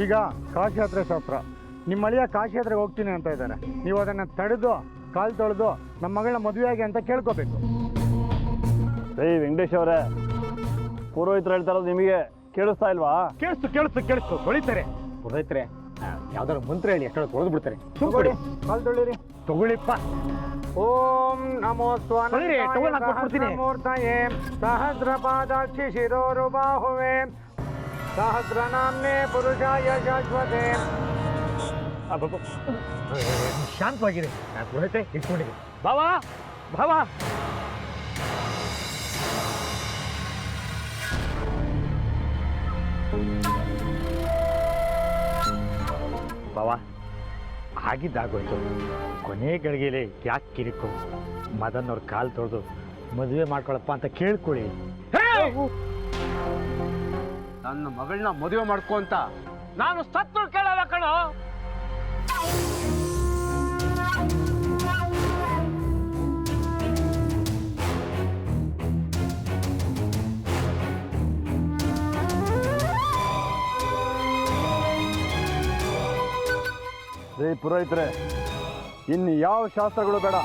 ಈಗ ಕಾಶಿ ಯಾತ್ರೆ ಶಾಸ್ತ್ರ. ನಿಮ್ಮ ಅಳಿಯ ಕಾಶಿ ಯಾತ್ರೆಗೆ ಹೋಗ್ತೀನಿ ಅಂತ ಇದ್ದಾರೆ. ನೀವು ಅದನ್ನು ತಡೆದು ಕಾಲು ತೊಳೆದು ನಮ್ಮ ಮಗಳನ್ನ ಮದುವೆಯಾಗಿ ಅಂತ ಕೇಳ್ಕೋಬೇಕು. ಸರಿ ವೆಂಕಟೇಶ್ ಅವರೇ, ಪುರೋಹಿತರು ಹೇಳ್ತಾ ಇರೋದು ನಿಮಗೆ ಕೇಳಿಸ್ತಾ ಇಲ್ವಾ? ಕೇಳಿಸ್ತು ತೊಳಿತಾರೆ. ಪುರೋಹಿತರೆ ಯಾವ್ದಾದ್ರು ಮಂತ್ರ ಹೇಳಿ ಎಷ್ಟೋ ತೊಳೆದು ಬಿಡ್ತಾರೆ. ತಗೊಳ್ಳಿ, ಕಾಲು ತೊಳಿರಿ. ತಗೊಳ್ಳಿಪ್ಪ. ಓಂ ನಮೋ ಮೂರ್ತಯೇ ಸಹಸ್ರಪಾದಾಕ್ಷಿ ಶಿರೋರುಬಾಹುವೆ ಸಹಸ್ರನಾಮ್ನೇ ಪುರುಷಾಯ ಶಾಶ್ವತೆ. ಶಾಂತವಾಗಿದೆ ಪುರೋಹಿತೆ, ಇಟ್ಕೊಂಡಿದೆ. ಬಾವಾ ಬಾವಾ, ಬಾವಾ ಆಗಿದ್ದಾಗೋಯ್ತು. ಕೊನೆ ಗಳಿಗೆಲೆ ಯಾಕೆ ಕಿರಿಕು? ಮದನ್ ಅವ್ರ ಕಾಲು ತೊಳೆದು ಮದುವೆ ಮಾಡ್ಕೊಳಪ್ಪ ಅಂತ ಕೇಳ್ಕೊಳ್ಳಿ. ನನ್ನ ಮಗಳನ್ನ ಮದುವೆ ಮಾಡ್ಕೊ ಅಂತ ನಾನು ಸತ್ತು ಕೇಳಲ್ಲ ಕಣೋ. ರೇ ಪುರೋಹಿತರೆ, ಇನ್ನು ಯಾವ ಶಾಸ್ತ್ರಗಳು ಬೇಡ.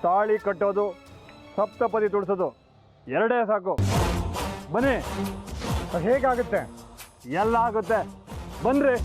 ತಾಳಿ ಕಟ್ಟೋದು, ಸಪ್ತಪದಿ ತುಳಿಸೋದು ಎರಡೇ ಸಾಕು. ಬನ್ನಿ. ಹೇಗಾಗುತ್ತೆ? ಎಲ್ಲ ಆಗುತ್ತೆ, ಬನ್ರಿ.